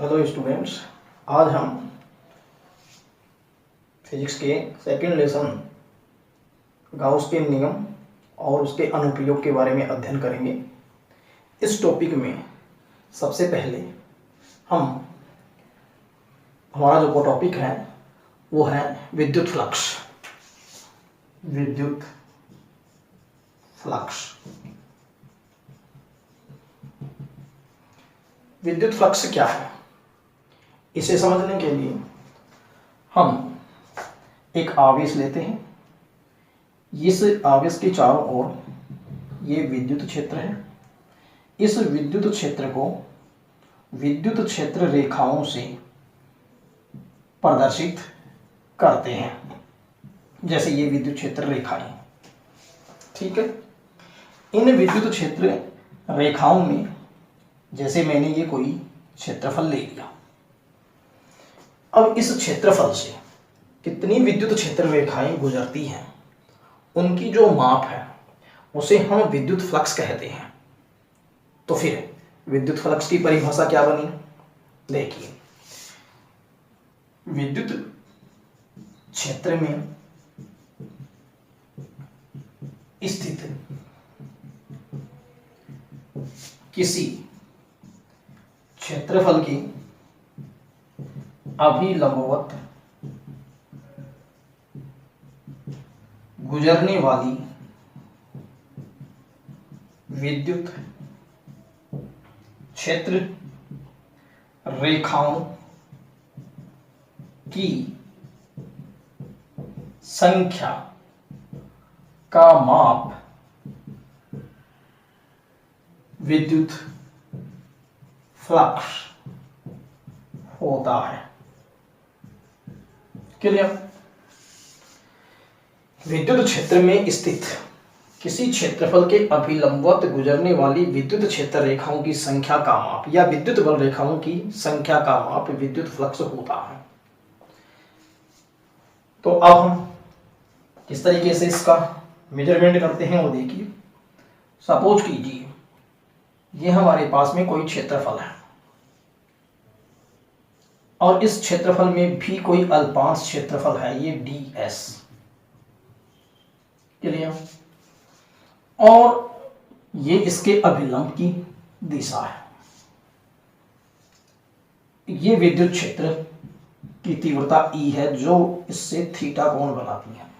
Hello students, आज हम physics के सेकंड लेसन गाउस के नियम और उसके अनुप्रयोग के बारे में अध्ययन करेंगे। इस टॉपिक में सबसे पहले हमारा जो टॉपिक है वो है विद्युत फ्लक्स। विद्युत फ्लक्स विद्युत फ्लक्स क्या है, इसे समझने के लिए हम एक आवेश लेते हैं। इस आवेश के चारों ओर ये विद्युत क्षेत्र है। इस विद्युत क्षेत्र को विद्युत क्षेत्र रेखाओं से प्रदर्शित करते हैं, जैसे ये विद्युत क्षेत्र रेखाएं। ठीक है, इन विद्युत क्षेत्र रेखाओं में जैसे मैंने ये कोई क्षेत्रफल ले लिया। अब इस क्षेत्रफल से कितनी विद्युत क्षेत्र रेखाएं गुजरती हैं, उनकी जो माप है उसे हम विद्युत फ्लक्स कहते हैं। तो फिर विद्युत फ्लक्स की परिभाषा क्या बनी, देखिए। विद्युत क्षेत्र में स्थित किसी क्षेत्रफल की अभिलंबवत गुजरने वाली विद्युत क्षेत्र रेखाओं की संख्या का माप विद्युत फ्लक्स होता है। क्लियर? विद्युत क्षेत्र में स्थित किसी क्षेत्रफल के अभिलंबवत गुजरने वाली विद्युत क्षेत्र रेखाओं की संख्या का माप या विद्युत बल रेखाओं की संख्या का माप विद्युत फ्लक्स होता है। तो अब हम किस तरीके से इसका मेजरमेंट करते हैं वो देखिए। सपोज कीजिए ये हमारे पास में कोई क्षेत्रफल है और इस क्षेत्रफल में भी कोई अल्पांश क्षेत्रफल है, ये ds। क्लियर? और ये इसके अभिलंब की दिशा है। ये विद्युत क्षेत्र की तीव्रता E है जो इससे थीटा कोण बनाती है।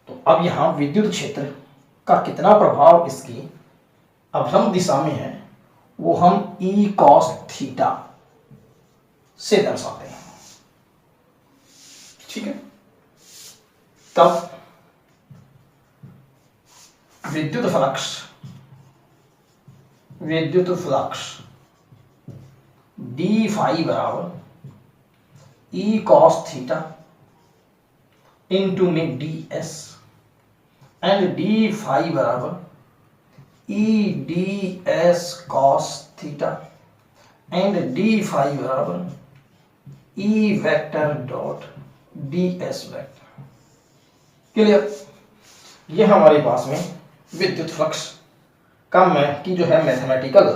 तो अब यहां विद्युत क्षेत्र का कितना प्रभाव इसकी अभिलंब दिशा में है वो हम E cos थीटा से दर्शाते हैं। ठीक है, तब विद्युत फ्लक्स डी फाई बराबर E cos थीटा इंटू में ds एंड डी फाई बराबर E ds cos theta and D phi बराबर E vector dot ds vector. Clear? ये हमारे पास में विद्युत फ्लक्स की जो है मैथमेटिकल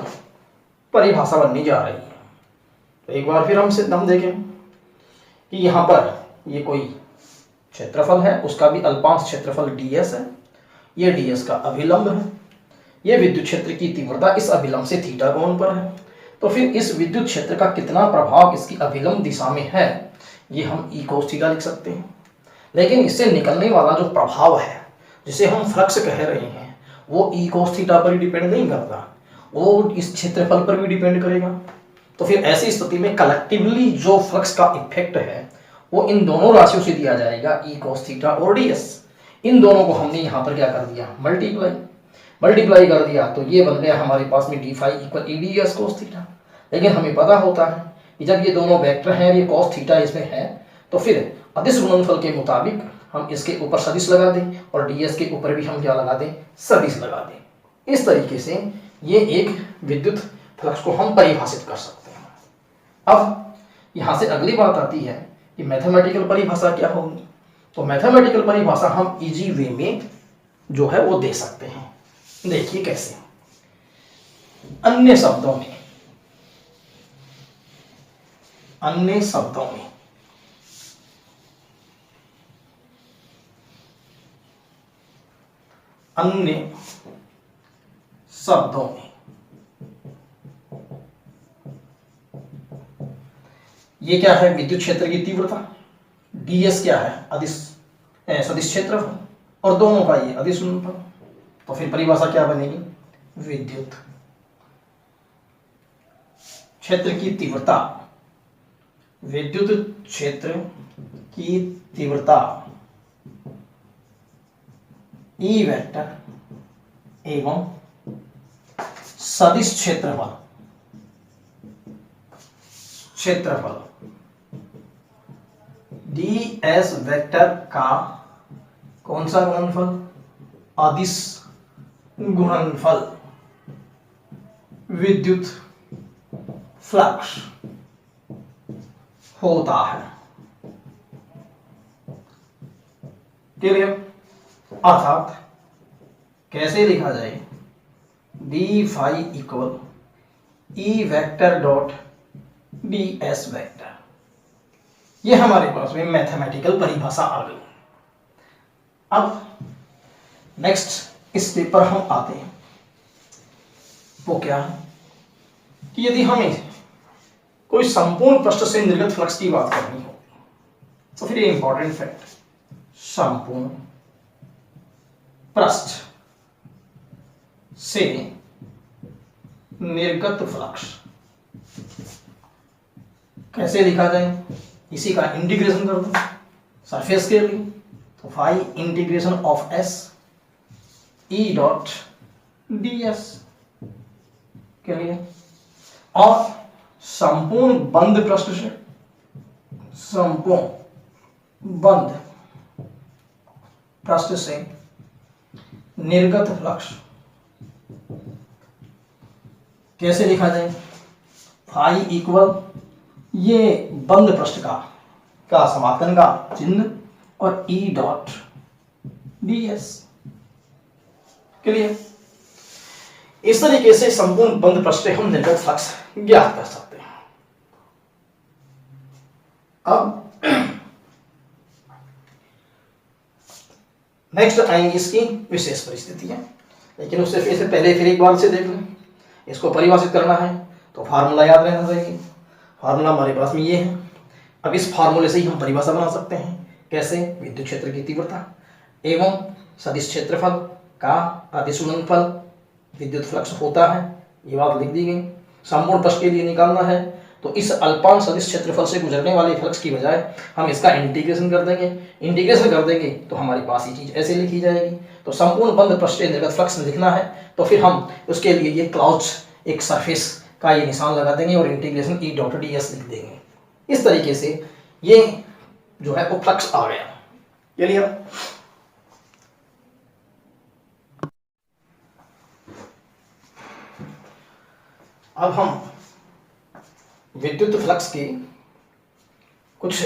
परिभाषा बनने जा रही है। तो एक बार फिर हम देखें कि यहाँ पर ये कोई क्षेत्रफल है, उसका भी अल्पांश क्षेत्रफल ds है। ये ds का अभिलंब है। ये विद्युत क्षेत्र की तीव्रता इस अभिलंब से थीटा कोण पर है। तो फिर इस विद्युत क्षेत्र का कितना प्रभाव इसकी अभिलंब दिशा में है ये हम E cos थीटा लिख सकते हैं। लेकिन इससे निकलने वाला जो प्रभाव है जिसे हम फ्लक्स कह रहे हैं वो E cos थीटा पर ही डिपेंड नहीं करता, वो इस क्षेत्रफल पर भी डिपेंड करेगा। तो फिर ऐसी स्थिति में कलेक्टिवली जो फ्लक्स का इफेक्ट है वो इन दोनों राशियों से दिया जाएगा, E cos थीटा और ds। इन दोनों को हमने यहाँ पर क्या कर दिया, मल्टीप्लाई कर दिया। तो ये बन गया हमारे पास में D phi equal E D S cos theta. लेकिन हमें पता होता है कि जब ये दोनों वेक्टर हैं, ये कोस थीटा इसमें है, तो फिर अदिश गुणनफल के मुताबिक हम इसके ऊपर सदिश लगा दें और ds के ऊपर भी हम क्या लगा दें, सदिश लगा दें। इस तरीके से ये एक विद्युत फ्लक्स को हम परिभाषित कर सकते हैं। अब यहाँ से अगली बात आती है कि मैथमेटिकल परिभाषा क्या होगी। तो मैथमेटिकल परिभाषा हम इजी वे में जो है वो दे सकते हैं। देखिए कैसे, अन्य शब्दों में अन्य शब्दों में ये क्या है? विद्युत क्षेत्र की तीव्रता। ds क्या है? अदिश सदिश क्षेत्रफल, और दोनों का ये अदिश गुणनफल। तो फिर परिभाषा क्या बनेगी? विद्युत क्षेत्र की तीव्रता, विद्युत क्षेत्र की तीव्रता E वेक्टर एवं सदिश क्षेत्रफल ds वेक्टर का कौन सा गुणनफल? अदिश गुणनफल विद्युत फ्लक्स होता है। क्लियर? अर्थात कैसे लिखा जाए? D phi equal E vector dot D S vector. ये हमारे पास में मैथमेटिकल परिभाषा आ गई। अब नेक्स्ट इस पेपर हम आते हैं, वो क्या है कि यदि हमें कोई संपूर्ण पृष्ठ से निर्गत फ्लक्स की बात करनी हो तो फिर ये इंपॉर्टेंट फैक्ट, संपूर्ण पृष्ठ से निर्गत फ्लक्स कैसे लिखा जाए? इसी का इंटीग्रेशन कर दो सरफेस के लिए, तो phi integration of S E dot D S के लिए, और संपूर्ण बंद पृष्ठ से, संपूर्ण बंद पृष्ठ से निर्गत फ्लक्स कैसे लिखा जाए? फाई इक्वल ये बंद पृष्ठ का समाकलन का चिन्ह और ई डॉट डी एस के लिए। इस तरीके से संपूर्ण बंद पृष्ठ से हम निर्गत फ्लक्स ज्ञात कर सकते हैं। अब नेक्स्ट आएंगी इसकी विशेष परिस्थितियां, लेकिन उससे फिर एक बार से देख लें। इसको परिभाषित करना है तो फार्मूला याद रहना चाहिए। फार्मूला हमारे पास में ये है। अब इस फार्मूले से ही हम परिभाषा बना सकते हैं। कैसे? विद्युत क्षेत्र की तीव्रता एवं सदिश क्षेत्रफल का अदिश गुणनफल विद्युत फ्लक्स होता है, ये बात लिख दी गई। संपूर्ण पृष्ठ के लिए निकालना है तो इस अल्पांश सदिश क्षेत्रफल से गुजरने वाले फ्लक्स की बजाय हम इसका इंटीग्रेशन कर देंगे। इंटीग्रेशन कर देंगे तो हमारे पास ये चीज ऐसे लिखी जाएगी। तो संपूर्ण बंद पृष्ठ से निर्गत फ्लक्स लिखना है तो फिर हम उसके लिए ये क्लाउज एक सरफेस का ये निशान लगा देंगे और इंटीग्रेशन ई डॉट डी एस लिख देंगे। इस तरीके से ये जो है वो फ्लक्स आ गया। क्लियर? अब हम विद्युत फ्लक्स की कुछ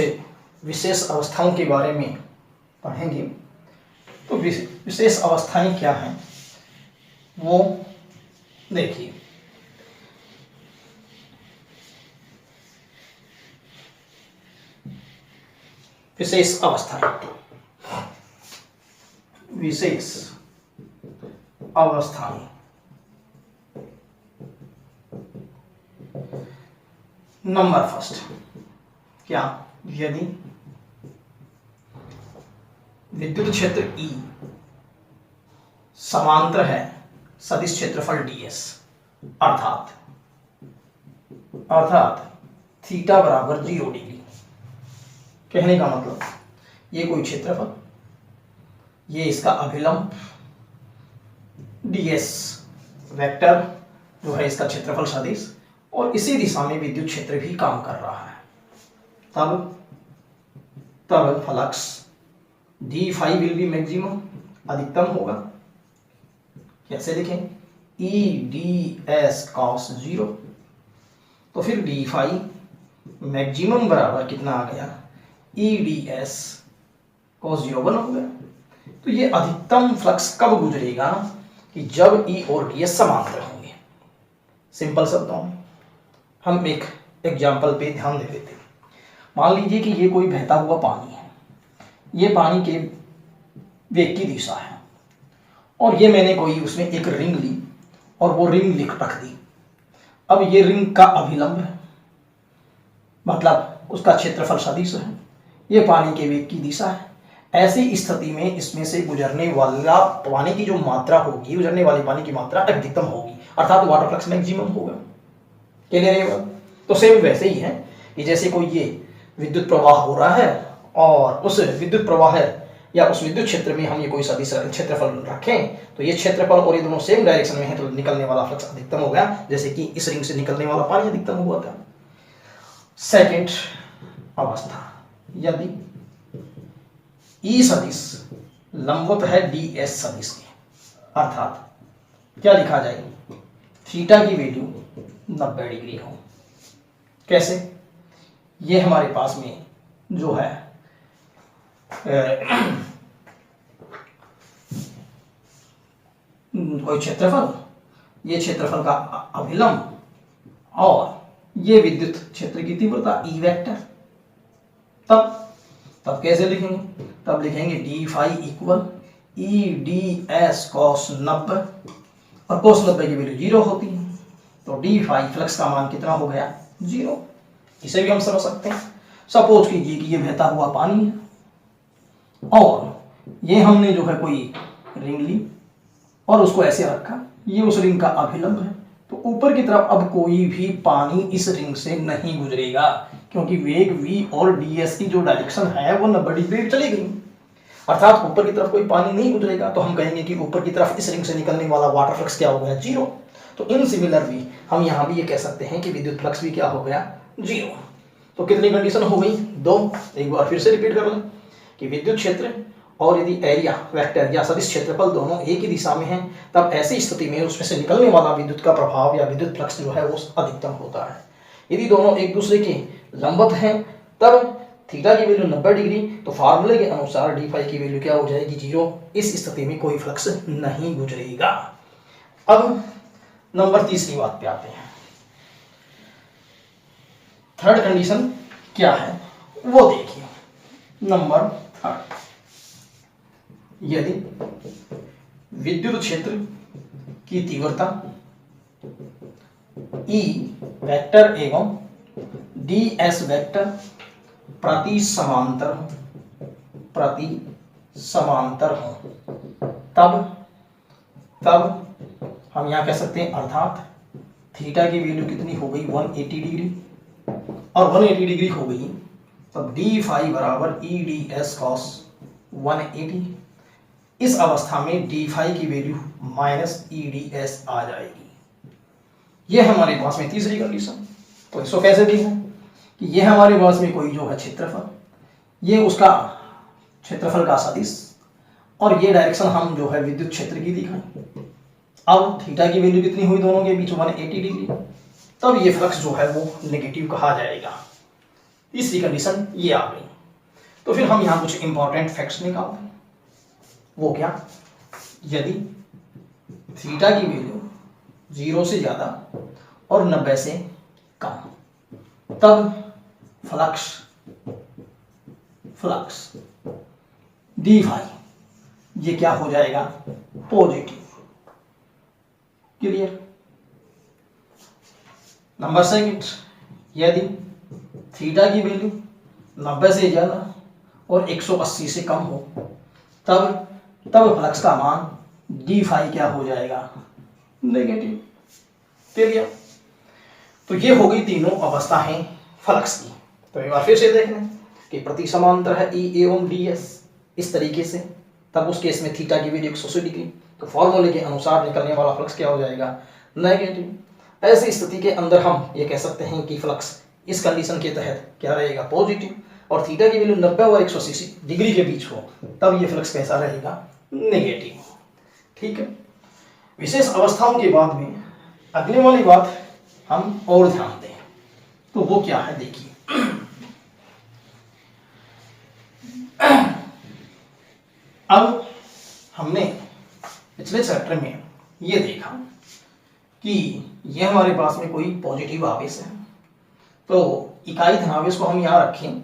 विशेष अवस्थाओं के बारे में पढ़ेंगे। तो विशेष अवस्थाएं क्या हैं वो देखिए। विशेष अवस्थाएं, विशेष अवस्थाएं नंबर फर्स्ट, क्या? यदि विद्युत क्षेत्र E समांतर है सदिश क्षेत्रफल ds, अर्थात थीटा बराबर 0 डिग्री। कहने का मतलब ये कोई क्षेत्रफल, ये इसका अभिलंब ds वेक्टर जो है इसका क्षेत्रफल सदिश, और इसी दिशा में विद्युत क्षेत्र भी काम कर रहा है, तब flux D phi will be maximum, अधिकतम होगा। कैसे लिखें? E D S cos 0। तो फिर डी फाई मैक्सिमम बराबर कितना आ गया? ई डी एस कॉस 0 बन हो गया। तो ये अधिकतम फ्लक्स कब गुजरेगा? कि जब ई और डी एस समांतर होंगे। सिंपल शब्दों में हम एक एग्जाम्पल पे ध्यान दे देते हैं। मान लीजिए कि ये कोई बहता हुआ पानी है, ये पानी के वेग की दिशा है, और ये मैंने कोई उसमें एक रिंग ली और वो रिंग रख दी। अब ये रिंग का अभिलंब है, मतलब उसका क्षेत्रफल सदिश है, ये पानी के वेग की दिशा है। ऐसी स्थिति में इसमें से गुजरने वाला पानी की जो मात्रा होगी, गुजरने वाली पानी की मात्रा अधिकतम होगी, अर्थात वाटर फ्लक्स मैक्सिमम होगा। क्लियर है ये बात? तो सेम वैसे ही है कि जैसे कोई ये विद्युत प्रवाह हो रहा है और उस विद्युत प्रवाह या उस विद्युत क्षेत्र में हम ये कोई सदिश क्षेत्रफल रखें, तो ये क्षेत्रफल और ये दोनों सेम डायरेक्शन में है, तो निकलने वाला फ्लक्स अधिकतम हो गया, जैसे कि इस रिंग से निकलने वाला पानी अधिकतम हुआ था। सेकंड अवस्था, यदि ई सदिश लंबवत है डी एस सदिश के, अर्थात क्या लिखा जाए, थीटा की वैल्यू 90 डिग्री हो। कैसे? ये हमारे पास में जो है कोई क्षेत्रफल, ये क्षेत्रफल का अभिलंब और ये विद्युत क्षेत्र की तीव्रता ई वेक्टर, तब कैसे लिखेंगे? तब लिखेंगे D phi equal E D S cos 90, और कॉस 90 की वैल्यू 0 होती है, तो डी फाई फ्लक्स का मान कितना हो गया? 0। इसे भी हम समझ सकते हैं। सपोज कीजिए कि ये बहता हुआ पानी है और ये हमने जो है कोई रिंग ली और उसको ऐसे रखा, ये उस रिंग का अभिलंब है, तो ऊपर की तरफ अब कोई भी पानी इस रिंग से नहीं गुजरेगा, क्योंकि वेग v और ds की जो डायरेक्शन है वो 90 डिग्री चली गई, अर्थात ऊपर की तरफ कोई पानी नहीं गुजरेगा। तो हम कहेंगे कि ऊपर की तरफ इस रिंग से निकलने वाला वाटर फ्लक्स क्या हो गया? 0। तो इन सिमिलरली हम यहाँ भी ये कह सकते हैं कि विद्युत फ्लक्स भी क्या हो गया? 0। तो कितनी कंडीशन हो गई? 2। एक बार फिर से रिपीट कर लें कि विद्युत क्षेत्र और यदि एरिया वेक्टर या सदिश क्षेत्रफल दोनों एक ही दिशा में हैं, तब ऐसी स्थिति में उसमें से निकलने वाला विद्युत का प्रभाव या विद्युत फ्लक्स जो है वो अधिकतम होता है। यदि दोनों एक दूसरे के लंबवत हैं, तब थीटा की वैल्यू 90 डिग्री, तो फार्मूले के अनुसार डी फाई की वैल्यू क्या हो जाएगी? 0। इस स्थिति में कोई फ्लक्स नहीं गुजरेगा। अब नंबर तीसरी बात पे आते हैं। थर्ड कंडीशन क्या है वो देखिए। नंबर थर्ड, यदि विद्युत क्षेत्र की तीव्रता E वेक्टर एवं ds वेक्टर प्रति समांतर हो, तब हम यहां कह सकते हैं, अर्थात थीटा की वैल्यू कितनी हो गई? 180 डिग्री, और 180 डिग्री हो गई, तब डी फाई बराबर ई डी एस कॉस 180। इस अवस्था में डी फाई की value minus E D S आ जाएगी। ये हमारे पास में तीसरी कंडीशन। तो इसको कैसे देखें कि ये हमारे पास में कोई जो है क्षेत्रफल, ये उसका क्षेत्रफल का सदिश, और ये डायरेक्शन हम जो है विद्युत क्षेत्र की दिखाएं। अब थीटा की वैल्यू कितनी हुई दोनों के बीच? 180 डिग्री, तब ये फ्लक्स जो है वो नेगेटिव कहा जाएगा। तीसरी कंडीशन ये आ गई। तो फिर हम यहाँ कुछ इंपॉर्टेंट फैक्ट्स निकालते हैं। वो क्या? यदि थीटा की वैल्यू 0 से ज्यादा और 90 से कम, तब फ्लक्स डी फाई ये क्या हो जाएगा? पॉजिटिव। क्लियर? नंबर सेकंड, यदि थीटा की वैल्यू 90 से ज्यादा और 180 से कम हो, तब फ्लक्स का मान डी फाई क्या हो जाएगा? नेगेटिव। क्लियर? तो ये हो गई तीनों अवस्था है फ्लक्स की। तो एक बार फिर से देख लें कि प्रति समांतर है ई एवं डी एस इस तरीके से, तब उस केस में थीटा की वैल्यू 180 डिग्री, तो फॉर्मूले के अनुसार निकलने वाला फ्लक्स क्या हो जाएगा? नेगेटिव। ऐसी स्थिति के अंदर हम ये कह सकते हैं कि फ्लक्स इस कंडीशन के तहत क्या रहेगा? पॉजिटिव। और थीटा की वैल्यू 90 और 180 डिग्री के बीच हो, तब ये फ्लक्स कैसा रहेगा? नेगेटिव। ठीक है। विशेष अवस्थाओं के बाद में अगली वाली बात हम और ध्यान दें, तो वो क्या है देखिए। अब हमने पिछले चैप्टर में ये देखा कि ये हमारे पास में कोई पॉजिटिव आवेश है, तो इकाई धनावेश को हम यहाँ रखें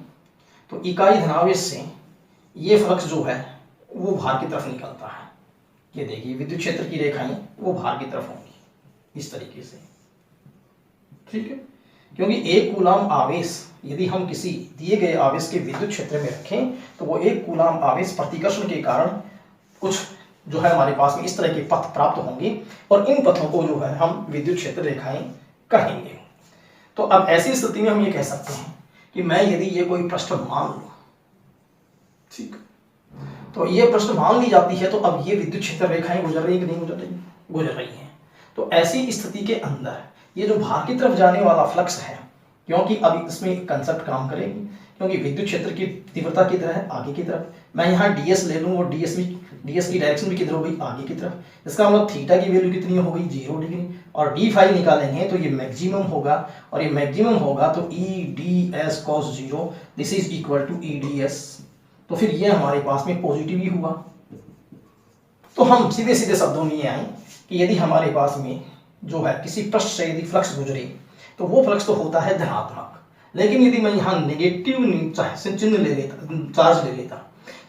तो इकाई धनावेश से ये फ्लक्स जो है वो बाहर की तरफ निकलता है। ये देखिए विद्युत क्षेत्र की रेखाएं वो बाहर की तरफ होंगी इस तरीके से, ठीक है। क्योंकि एक कूलाम आवेश यदि हम किसी दिए गए आवेश के विद्युत क्षेत्र में रखें तो वो एक कूलाम आवेश प्रतिकर्षण के कारण कुछ जो है हमारे पास में इस तरह के पथ प्राप्त होंगे और इन पथों को जो है हम विद्युत क्षेत्र रेखाएं कहेंगे। तो अब ऐसी स्थिति में हम ये कह सकते हैं कि मैं यदि ये कोई प्रश्न मान लूं, ठीक, तो ये प्रश्न मान ली जाती है तो अब ये विद्युत क्षेत्र रेखाएं गुजर रही है कि नहीं गुजर रही? गुजर रही हैं। तो ऐसी स्थिति के अंदर ये जो बाहर की तरफ जाने वाला फ्लक्स है, क्योंकि अब इसमें कंसेप्ट काम करेगी, क्योंकि विद्युत क्षेत्र की तीव्रता की तरह है आगे की तरफ, मैं यहाँ ds ले लूँ और ds की डायरेक्शन भी किधर हो गई? आगे की तरफ। इसका मतलब थीटा की वैल्यू कितनी हो गई? 0 डिग्री। और d फाई निकालेंगे तो ये मैक्सिमम होगा, और ये मैक्सिमम होगा तो EDS cos 0 this is equal to EDS। तो फिर ये हमारे पास में पॉजिटिव ही हुआ। तो हम सीधे सीधे शब्दों में ये आए कि यदि हमारे पास में जो है किसी पृष्ठ से यदि फ्लक्स गुजरे तो वो फ्लक्स तो होता है धनात्मक, लेकिन यदि मैं यहाँ नेगेटिव चिन्ह ले लेता, चार्ज ले लेता,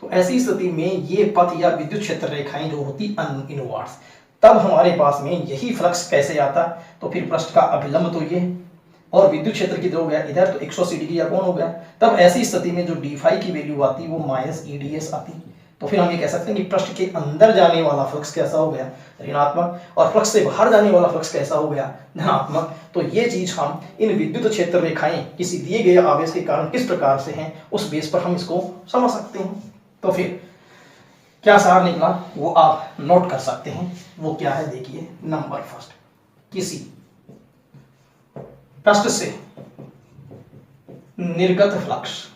तो ऐसी स्थिति में ये पथ या विद्युत क्षेत्र रेखाएं जो होती इनवर्स, तब हमारे पास में यही फ्लक्स कैसे आता? तो फिर पृष्ठ का अभिलंब तो ये और विद्युत क्षेत्र किधर हो गया? इधर, तो 180 डिग्री या कोण हो गया। तब ऐसी स्थिति में जो डी फाई की वैल्यू आती वो माइनस EDS आती। तो फिर हम ये कह सकते हैं कि पृष्ठ के अंदर जाने वाला फ्लक्स कैसा हो गया? ऋणात्मक, और फ्लक्स से बाहर जाने वाला फ्लक्स कैसा हो गया? धनात्मक। तो ये चीज हम इन विद्युत क्षेत्र रेखाएं किसी दिए गए आवेश के कारण किस प्रकार से हैं उस बेस पर हम इसको समझ सकते हैं। तो फिर क्या सार निकला वो आप नोट कर सकते हैं। वो क्या है? देखिए, नंबर फर्स्ट, किसी पृष्ठ से निर्गत फ्लक्स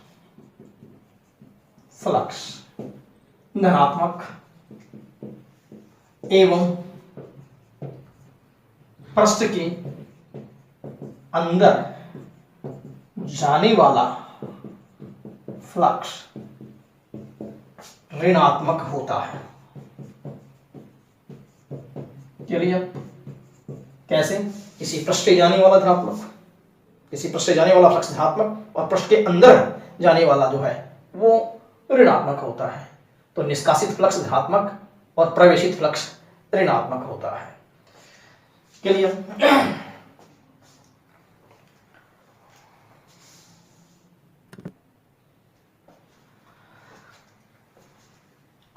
धनात्मक एवं पृष्ठ के अंदर जाने वाला फ्लक्स ऋणात्मक होता है। क्लियर? कैसे? किसी पृष्ठ से जाने वाला धनात्मक, किसी पृष्ठ से जाने वाला फ्लक्स धनात्मक और पृष्ठ के अंदर जाने वाला जो है वो ऋणात्मक होता है। तो निष्कासित फ्लक्स धनात्मक और प्रवेशित फ्लक्स ऋणात्मक होता है। क्लियर?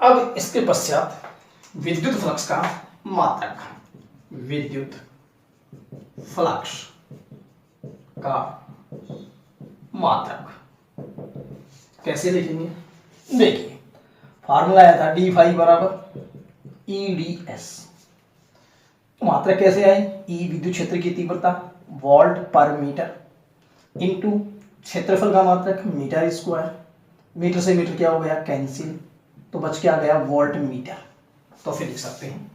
अब इसके पश्चात विद्युत फ्लक्स का मात्रक, विद्युत फ्लक्स का मात्रक कैसे लिखेंगे? देखिए, फार्मूला आया था डी फाई बराबर EDS। मात्रक कैसे आई? E विद्युत क्षेत्र की तीव्रता वोल्ट पर मीटर इनटू क्षेत्रफल का मात्रक मीटर स्क्वायर, मीटर से मीटर क्या हो गया? कैंसिल, तो बच क्या गया? Volt meter. तो फिर लिख सकते हैं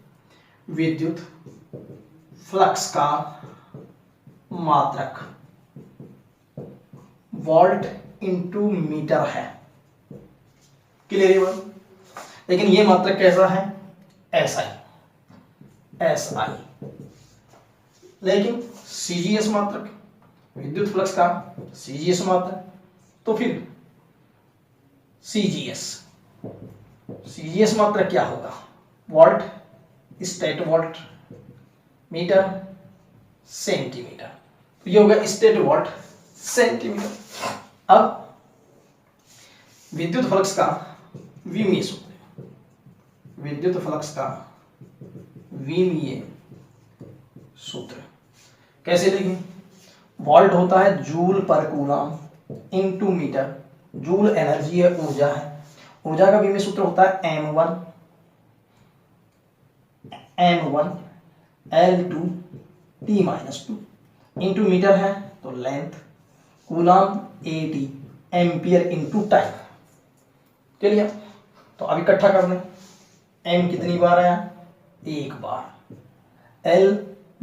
विद्युत फ्लक्स का मात्रक वोल्ट इनटू मीटर है। क्लियर है? लेकिन ये मात्रक कैसा है? SI। लेकिन CGS मात्रक, विद्युत फ्लक्स का CGS मात्रक, तो फिर CGS मात्रक क्या होगा? Volt state volt meter centimetre. तो ये होगा स्टेट वोल्ट सेंटीमीटर। अब विद्युत फ्लक्स का विमीय सूत्र, विद्युत फ्लक्स का विमीय सूत्र कैसे लिखें? वोल्ट होता है जूल पर coulomb into metre, joule energy है, ऊर्जा है, ऊर्जा का विमीय सूत्र होता है M1 L2 T-2 into metre है तो length, coulomb AT, ampere into time. चलिए, तो अब इकट्ठा कर लें। M कितनी बार आया? 1 बार, L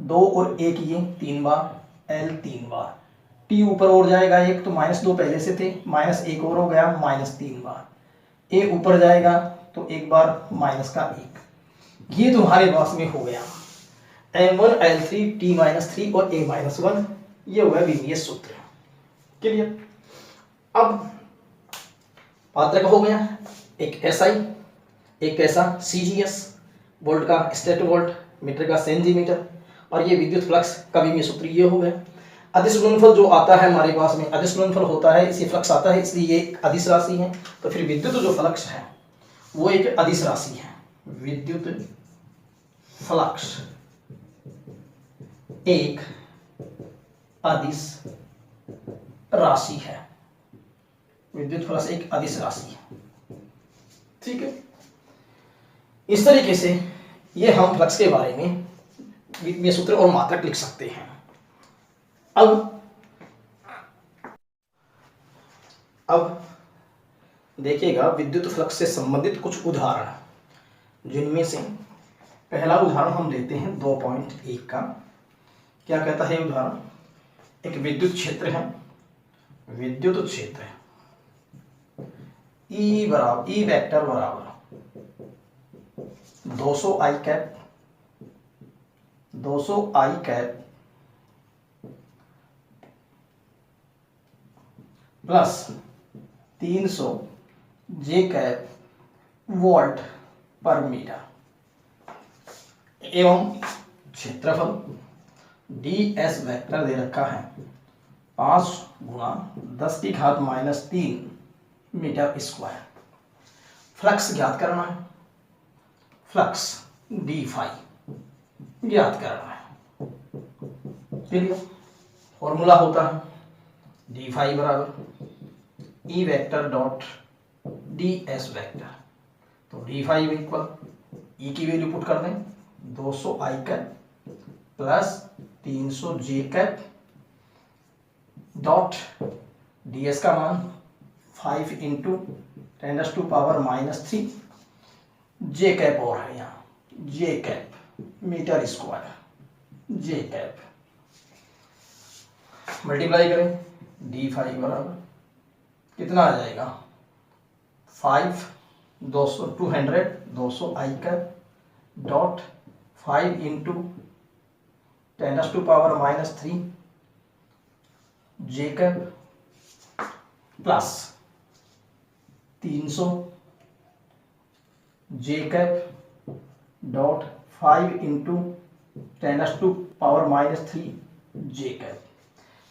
2 और 1 ये 3 बार, L 3 बार, T ऊपर और जाएगा 1 तो -2 पहले से थे, -1 और हो गया -3 बार, A ऊपर जाएगा तो 1 बार -1। ये तुम्हारे पास में हो गया M1 L3 T-3 और A-1, ये हो गया विमीय सूत्र। क्लियर। अब मात्रक हो गया, एक SI, एक कैसा CGS, वोल्ट का स्टेट वोल्ट, मीटर का सेंटीमीटर, और ये विद्युत फ्लक्स का विमीय सूत्र ये हो गया। अदिश गुणनफल जो आता है हमारे पास में, अदिश गुणनफल होता है, इसी फ्लक्स आता है, इसलिए ये एक अदिश राशि है। तो फिर विद्युत जो फ्लक्स है वो एक अदिश राशि है। विद्युत फ्लक्स एक अदिश राशि है। विद्युत फ्लक्स एक अदिश राशि है, ठीक है। इस तरीके से ये हम फ्लक्स के बारे में विमीय सूत्र और मात्रक लिख सकते हैं। अब देखिएगा विद्युत फ्लक्स से संबंधित कुछ उदाहरण, जिनमें से पहला उदाहरण हम देते हैं 2.1 का। क्या कहता है उदाहरण? एक विद्युत क्षेत्र है, विद्युत क्षेत्र ई वेक्टर बराबर 200 I cap plus 300 J cap volt पर मीटर एवं क्षेत्रफल ds वेक्टर दे रखा है 5 × 10⁻³ मीटर स्क्वायर। फ्लक्स ज्ञात करना है, फ्लक्स d फाई ज्ञात करना है। चलिए, फॉर्मूला होता है d फाई बराबर ई वेक्टर डॉट ds वेक्टर। तो d फाई इक्वल ई की वैल्यू पुट कर दें 200 I cap plus 300 J cap dot ds का मान 5 × 10⁻³ J कैप और है यहाँ J cap metre square, J cap multiply करें d फाई बराबर कितना आ जाएगा 200 I cap dot 5 × 10⁻³ J cap plus 300 J cap dot 5 × 10⁻³ J cap.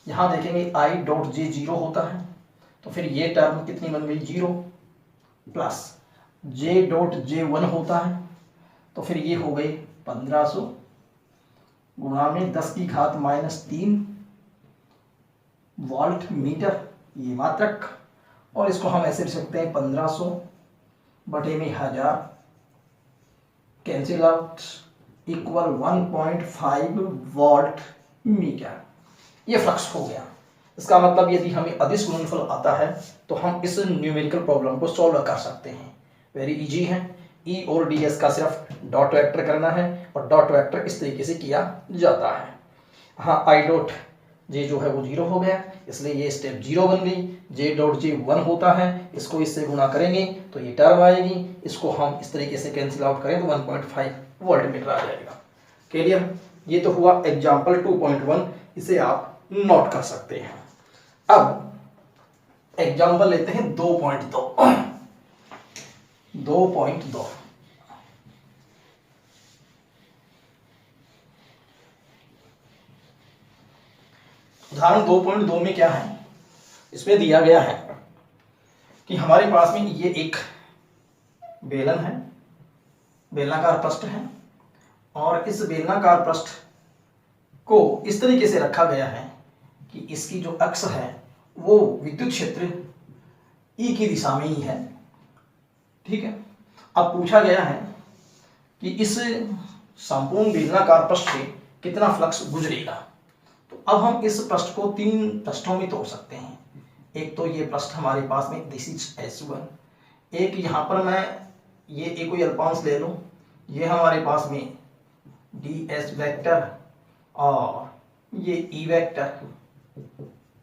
यहाँ देखेंगे I डॉट J 0 होता है, तो फिर ये टर्म कितनी बन गई 0, प्लस J डॉट J 1 होता है, तो फिर ये हो गई 1500 × 10⁻³ वोल्ट मीटर, ये मात्रक। और इसको हम ऐसे लिख सकते हैं 1500 बटे में 1000 cancel out equal 1.5 volt meter. ये फ्लक्स हो गया। इसका मतलब यदि हमें अदिश गुणनफल आता है तो हम इस न्यूमेरिकल प्रॉब्लम को सॉल्व कर सकते हैं। वेरी इजी है। ई और ds का सिर्फ डॉट वेक्टर करना है और डॉट वेक्टर इस तरीके से किया जाता है। हाँ, I डॉट J जो है वो 0 हो गया, इसलिए ये स्टेप 0 बन गई। J डॉट J 1 होता है, इसको इससे गुणा करेंगे तो ये टर्म आएगी, इसको हम इस तरीके से कैंसिल आउट करें तो 1.5 वोल्ट मीटर आ जाएगा। क्लियर? ये तो हुआ एग्जाम्पल 2.1, इसे आप नोट कर सकते हैं। अब एग्जाम्पल लेते हैं 2.2। उदाहरण 2.2 में क्या है, इसमें दिया गया है कि हमारे पास में ये एक बेलन है, बेलनाकार पृष्ठ है, और इस बेलनाकार पृष्ठ को इस तरीके से रखा गया है कि इसकी जो अक्ष है वो विद्युत क्षेत्र ई की दिशा में ही है। ठीक है। अब पूछा गया है कि इस संपूर्ण बेलनाकार पृष्ठ से कितना फ्लक्स गुजरेगा। तो अब हम इस पृष्ठ को 3 पृष्ठों में तोड़ सकते हैं। एक तो ये पृष्ठ हमारे पास में दिस इज S1, एक यहाँ पर मैं ये एक कोई अल्पांश ले लूँ, ये हमारे पास में ds वेक्टर और ये ई वेक्टर,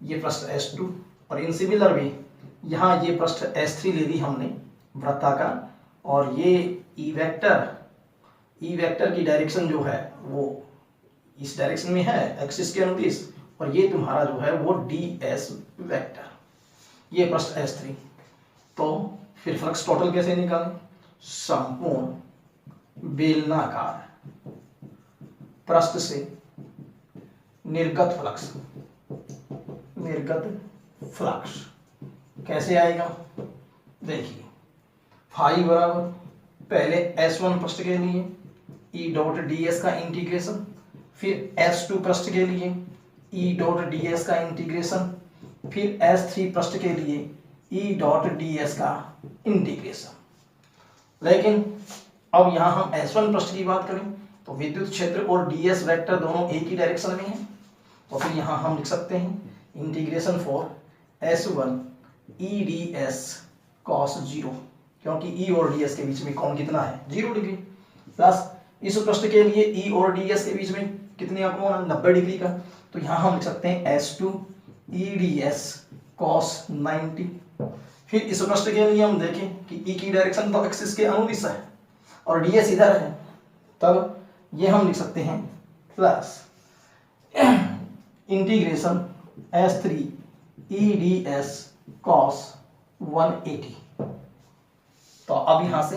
ये पृष्ठ S2, और इन सिमिलर वे यहाँ ये पृष्ठ S3 ले ली हमने वृत्ताकार, और ये ई वेक्टर की डायरेक्शन जो है वो इस डायरेक्शन में है एक्सिस के अनुदिश, और ये तुम्हारा जो है वो ds वेक्टर, ये पृष्ठ S3। तो फिर फ्लक्स टोटल कैसे निकालें? संपूर्ण बेलनाकार पृष्ठ से निर्गत फ्लक्स कैसे आएगा? देखिए फाई बराबर पहले S1 पृष्ठ के लिए E डॉट ds का इंटीग्रेशन, फिर S2 पृष्ठ के लिए E डॉट ds का इंटीग्रेशन, फिर S3 पृष्ठ के लिए E डॉट ds का इंटीग्रेशन। लेकिन अब यहाँ हम S1 पृष्ठ की बात करें तो विद्युत क्षेत्र और ds वेक्टर दोनों एक ही डायरेक्शन में हैं, तो फिर यहाँ हम लिख सकते हैं integration for S1 E ds cos 0, क्योंकि E और ds के बीच में कोण कितना है? 0 डिग्री, प्लस इस पृष्ठ के लिए E और ds के बीच में कितने का कोण है? 90 डिग्री का। तो यहाँ हम लिख सकते हैं S2 E ds cos 90। फिर इस पृष्ठ के लिए हम देखें कि E की डायरेक्शन तो एक्सिस के अनुदिश है और ds इधर है, तब ये हम लिख सकते हैं plus integration S3 E ds cos 180। तो अब यहां से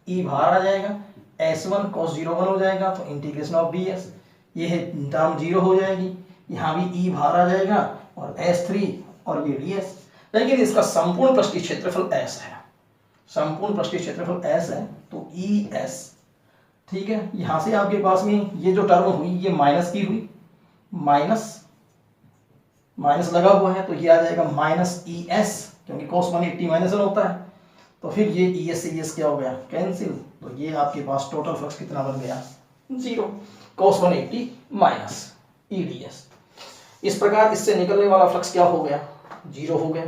E बाहर आ जाएगा, S1 cos 0 1 हो जाएगा, तो इंटीग्रेशन ऑफ ds, ये है टर्म 0 हो जाएगी, यहाँ भी E बाहर आ जाएगा और S3 और ये ds। लेकिन इसका संपूर्ण पृष्ठीय क्षेत्रफल S है, संपूर्ण पृष्ठीय क्षेत्रफल S है, तो ES, ठीक है। यहां से आपके पास में ये जो टर्म हुई ये माइनस की हुई, माइनस लगा हुआ है, तो ये आ जाएगा माइनस ES, क्योंकि cos 180 माइनस 1 होता है, तो फिर ये ES से ES क्या हो गया? कैंसिल। तो ये आपके पास टोटल फ्लक्स कितना बन गया? 0, cos 180 माइनस EDS। इस प्रकार इससे निकलने वाला फ्लक्स क्या हो गया? 0 हो गया।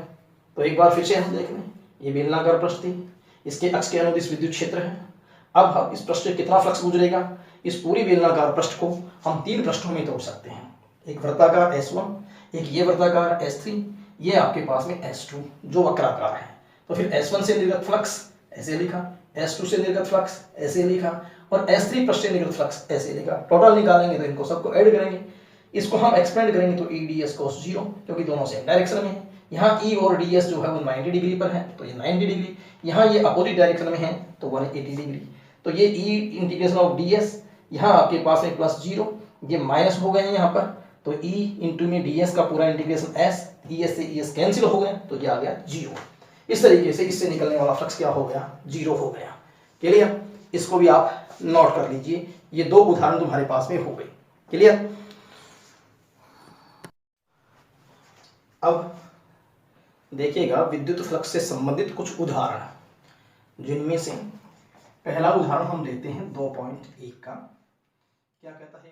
तो एक बार फिर से हम देख लें, ये बेलनाकार पृष्ठ थी, इसके अक्ष के अनुदिश विद्युत क्षेत्र है। अब हम इस पृष्ठ से कितना फ्लक्स गुजरेगा? इस पूरी बेलनाकार पृष्ठ को हम 3 पृष्ठों में तोड़ सकते हैं, एक वृत्ताकार S1, एक ये वृत्ताकार S3, ये आपके पास में S2 जो वक्राकार है। तो फिर S1 से निर्गत फ्लक्स ऐसे लिखा, S2 से निर्गत फ्लक्स ऐसे लिखा और S3 पृष्ठ से निर्गत फ्लक्स ऐसे लिखा। टोटल निकालेंगे तो इनको सबको ऐड करेंगे, इसको हम एक्सपेंड करेंगे तो E ds cos 0, क्योंकि दोनों सेम डायरेक्शन में है। यहाँ E और ds जो है वो 90 डिग्री पर है, तो ये 90 डिग्री, यहाँ ये अपोजिट डायरेक्शन में है तो 180 डिग्री। तो ये E इंटीग्रेशन ऑफ ds, यहाँ आपके पास है प्लस 0, ये माइनस हो गए हैं यहाँ पर, तो E इंटू में ds का पूरा इंटीग्रेशन S, ES से ES कैंसिल हो गए, तो ये आ गया 0। इस तरीके से इससे निकलने वाला फ्लक्स क्या हो गया? 0 हो गया। क्लियर? इसको भी आप नोट कर लीजिए, ये 2 उदाहरण तुम्हारे पास में हो गए। क्लियर? अब देखिएगा विद्युत फ्लक्स से संबंधित कुछ उदाहरण, जिनमें से पहला उदाहरण हम लेते हैं 2.1 का। क्या कहता है?